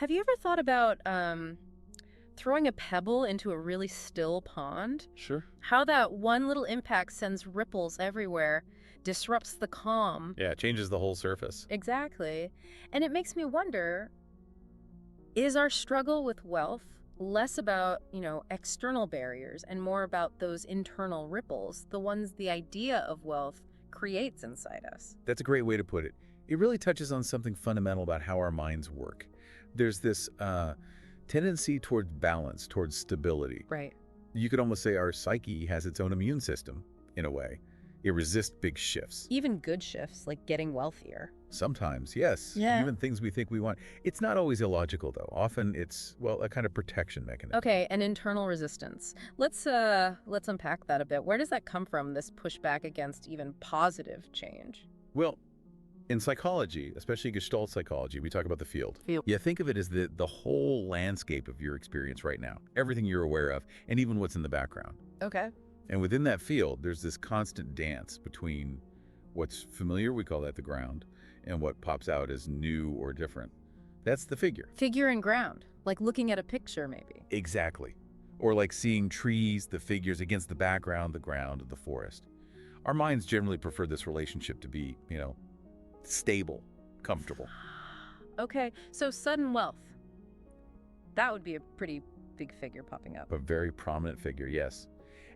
Have you ever thought about throwing a pebble into a really still pond? Sure. How that one little impact sends ripples everywhere, disrupts the calm. Yeah, it changes the whole surface. Exactly. And it makes me wonder, is our struggle with wealth less about, external barriers and more about those internal ripples, the ones the idea of wealth creates inside us? That's a great way to put it. It really touches on something fundamental about how our minds work. There's this tendency towards balance, towards stability. Right. You could almost say our psyche has its own immune system, in a way. It resists big shifts. Even good shifts, like getting wealthier. Sometimes, yes. Yeah. Even things we think we want. It's not always illogical, though. Often it's, well, a kind of protection mechanism. Okay, and internal resistance. Let's unpack that a bit. Where does that come from, this pushback against even positive change? Well, in psychology, especially Gestalt psychology, we talk about the field. Field. Yeah, think of it as the whole landscape of your experience right now, everything you're aware of, and even what's in the background. Okay. And within that field, there's this constant dance between what's familiar, we call that the ground, and what pops out as new or different. That's the figure. Figure and ground, like looking at a picture, maybe. Exactly. Or like seeing trees, the figures against the background, the ground, the forest. Our minds generally prefer this relationship to be, stable, comfortable. Okay, so sudden wealth. That would be a pretty big figure popping up. A very prominent figure, yes.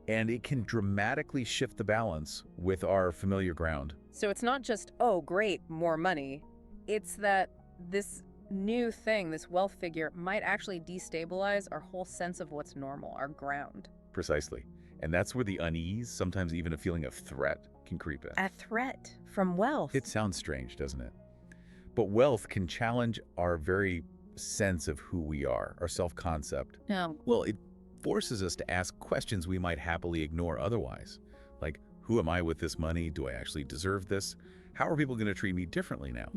And it can dramatically shift the balance with our familiar ground. So it's not just, oh, great, more money. It's that this new thing, this wealth figure, might actually destabilize our whole sense of what's normal, our ground. Precisely. And that's where the unease, sometimes even a feeling of threat, can creep in. A threat from wealth. It sounds strange, doesn't it? But wealth can challenge our very sense of who we are, our self-concept. No. Well, it forces us to ask questions we might happily ignore otherwise. Like, who am I with this money? Do I actually deserve this? How are people going to treat me differently now?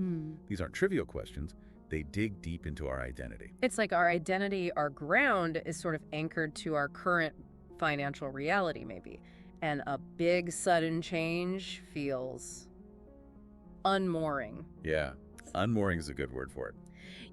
These aren't trivial questions. They dig deep into our identity. It's like our identity, our ground, is sort of anchored to our current financial reality, maybe. And a big sudden change feels unmooring. Yeah, unmooring is a good word for it.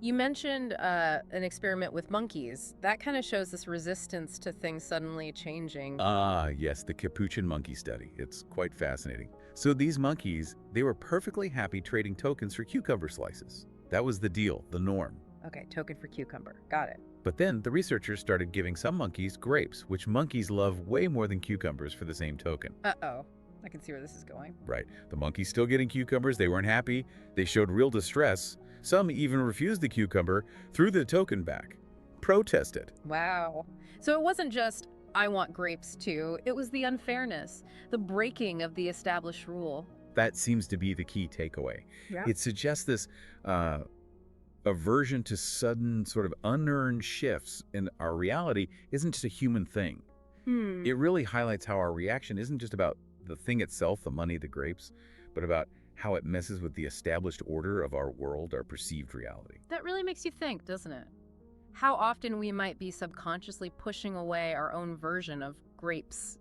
You mentioned an experiment with monkeys. That kind of shows this resistance to things suddenly changing. Ah, yes, the capuchin monkey study. It's quite fascinating. So these monkeys, they were perfectly happy trading tokens for cucumber slices. That was the deal, the norm. Okay, token for cucumber. Got it. But then the researchers started giving some monkeys grapes, which monkeys love way more than cucumbers for the same token. Uh-oh. I can see where this is going. Right. The monkeys still getting cucumbers. They weren't happy. They showed real distress. Some even refused the cucumber, threw the token back, protested. Wow. So it wasn't just, I want grapes too. It was the unfairness, the breaking of the established rule. That seems to be the key takeaway. Yeah. It suggests this aversion to sudden sort of unearned shifts in our reality isn't just a human thing. It really highlights how our reaction isn't just about the thing itself, the money, the grapes, but about how it messes with the established order of our world, our perceived reality. That really makes you think, doesn't it? How often we might be subconsciously pushing away our own version of grapes,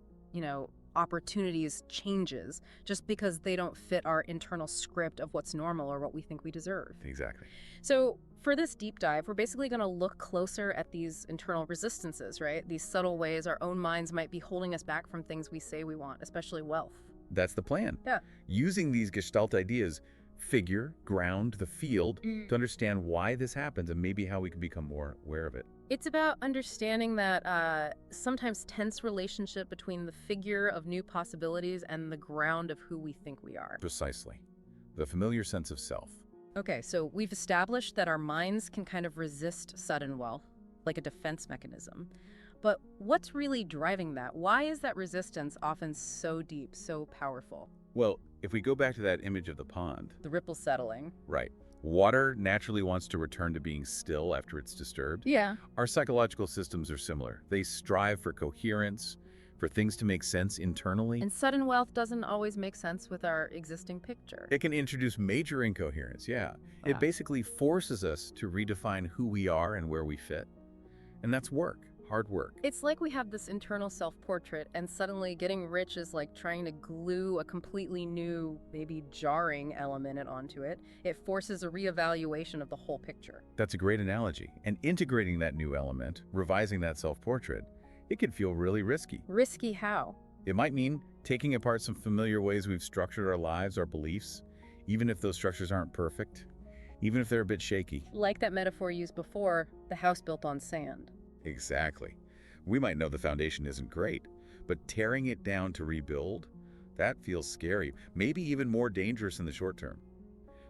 opportunities, changes, just because they don't fit our internal script of what's normal or what we think we deserve. Exactly. So for this deep dive, we're basically going to look closer at these internal resistances, right? These subtle ways our own minds might be holding us back from things we say we want, especially wealth. That's the plan. Yeah. Using these Gestalt ideas, figure, ground, the field, to understand why this happens and maybe how we can become more aware of it. It's about understanding that sometimes tense relationship between the figure of new possibilities and the ground of who we think we are. Precisely. The familiar sense of self. Okay, so we've established that our minds can kind of resist sudden wealth, like a defense mechanism. But what's really driving that? Why is that resistance often so deep, so powerful? Well, if we go back to that image of the pond. The ripple settling. Right. Water naturally wants to return to being still after it's disturbed. Yeah. Our psychological systems are similar. They strive for coherence, for things to make sense internally. And sudden wealth doesn't always make sense with our existing picture. It can introduce major incoherence, yeah. It basically forces us to redefine who we are and where we fit. And that's work. hard work. It's like we have this internal self-portrait, and suddenly getting rich is like trying to glue a completely new, maybe jarring element onto it. It forces a reevaluation of the whole picture. That's a great analogy. And integrating that new element, revising that self-portrait, it can feel really risky. Risky how? It might mean taking apart some familiar ways we've structured our lives, our beliefs, even if those structures aren't perfect, even if they're a bit shaky. Like that metaphor used before, the house built on sand. Exactly. We might know the foundation isn't great, but tearing it down to rebuild, that feels scary, maybe even more dangerous in the short term.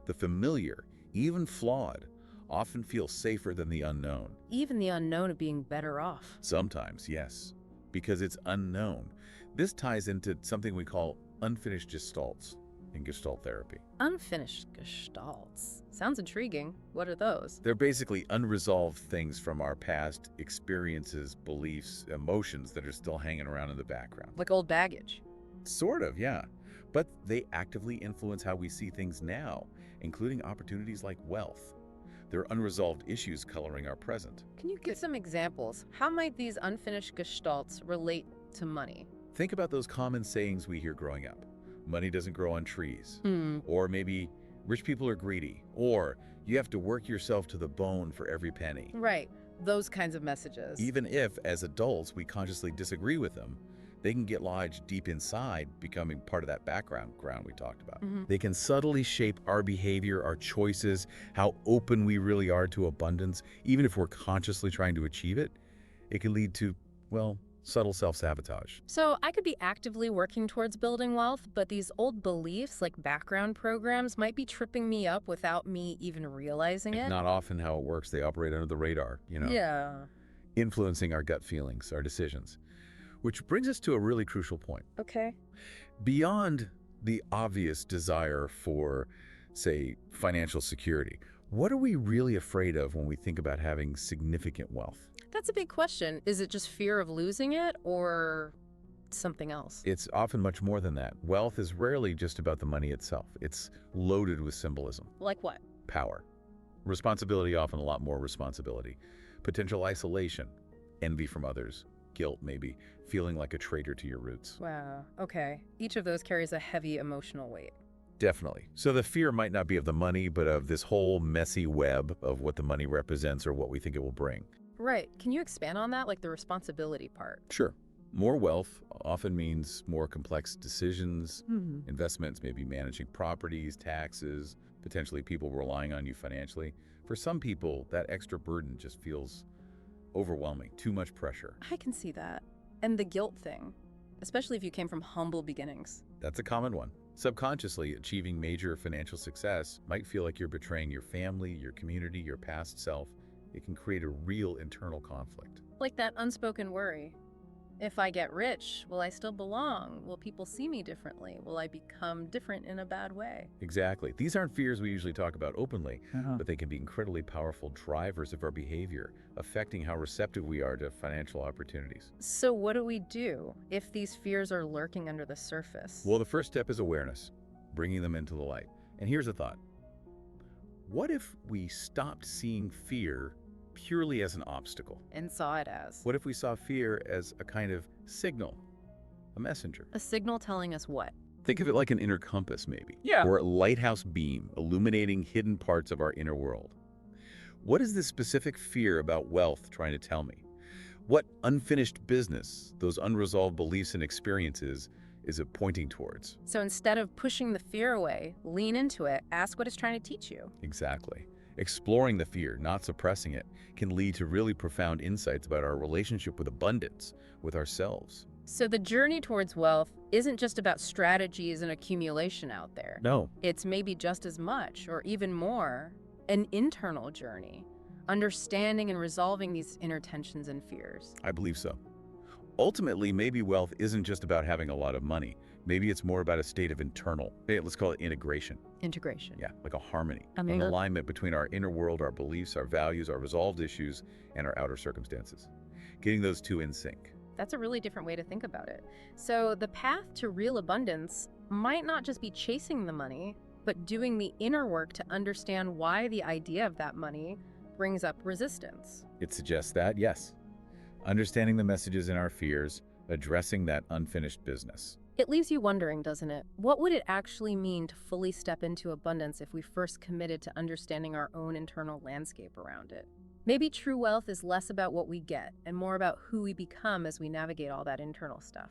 The familiar, even flawed, often feels safer than the unknown. Even the unknown of being better off. Sometimes, yes, because it's unknown. This ties into something we call unfinished gestalts in Gestalt therapy. Unfinished gestalts. Sounds intriguing. What are those? They're basically unresolved things from our past experiences, beliefs, emotions that are still hanging around in the background. Like old baggage. Sort of, yeah. But they actively influence how we see things now, including opportunities like wealth. There are unresolved issues coloring our present. Can you give some examples? How might these unfinished gestalts relate to money? Think about those common sayings we hear growing up. Money doesn't grow on trees. Hmm. Or maybe rich people are greedy. Or you have to work yourself to the bone for every penny. Right. Those kinds of messages. Even if, as adults, we consciously disagree with them, they can get lodged deep inside, becoming part of that background we talked about. They can subtly shape our behavior, our choices, how open we really are to abundance. Even if we're consciously trying to achieve it, it can lead to, well, subtle self-sabotage. So I could be actively working towards building wealth, but these old beliefs, like background programs, might be tripping me up without me even realizing it. Not often how it works. They operate under the radar, Yeah. influencing our gut feelings, our decisions. Which brings us to a really crucial point. Okay. Beyond the obvious desire for, say, financial security, what are we really afraid of when we think about having significant wealth? That's a big question. Is it just fear of losing it or something else? It's often much more than that. Wealth is rarely just about the money itself. It's loaded with symbolism. Like what? Power. Responsibility, often a lot more responsibility. Potential isolation. Envy from others. Guilt, maybe. Feeling like a traitor to your roots. Wow. Okay. Each of those carries a heavy emotional weight. Definitely. So the fear might not be of the money, but of this whole messy web of what the money represents or what we think it will bring. Right. Can you expand on that, like the responsibility part? Sure. More wealth often means more complex decisions, investments, maybe managing properties, taxes, potentially people relying on you financially. For some people, that extra burden just feels overwhelming, too much pressure. I can see that. And the guilt thing, especially if you came from humble beginnings. That's a common one. Subconsciously, achieving major financial success might feel like you're betraying your family, your community, your past self. It can create a real internal conflict. Like that unspoken worry. If I get rich, will I still belong? Will people see me differently? Will I become different in a bad way? Exactly. These aren't fears we usually talk about openly, but they can be incredibly powerful drivers of our behavior, affecting how receptive we are to financial opportunities. So what do we do if these fears are lurking under the surface? Well, the first step is awareness, bringing them into the light. And here's a thought. What if we stopped seeing fear purely as an obstacle? And saw it as? What if we saw fear as a kind of signal, a messenger? A signal telling us what? Think of it like an inner compass, maybe. Yeah. Or a lighthouse beam illuminating hidden parts of our inner world. What is this specific fear about wealth trying to tell me? What unfinished business, those unresolved beliefs and experiences, is it pointing towards? So instead of pushing the fear away, lean into it, ask what it's trying to teach you. Exactly. Exploring the fear, not suppressing it, can lead to really profound insights about our relationship with abundance, with ourselves. So the journey towards wealth isn't just about strategies and accumulation out there. No. It's maybe just as much, or even more, an internal journey, understanding and resolving these inner tensions and fears. I believe so. Ultimately, maybe wealth isn't just about having a lot of money. Maybe it's more about a state of internal, let's call it integration. Integration. Yeah, like a harmony, An an alignment between our inner world, our beliefs, our values, our resolved issues, and our outer circumstances. Getting those two in sync. That's a really different way to think about it. So the path to real abundance might not just be chasing the money, but doing the inner work to understand why the idea of that money brings up resistance. It suggests that, yes. understanding the messages in our fears, addressing that unfinished business. It leaves you wondering, doesn't it? What would it actually mean to fully step into abundance if we first committed to understanding our own internal landscape around it? Maybe true wealth is less about what we get and more about who we become as we navigate all that internal stuff.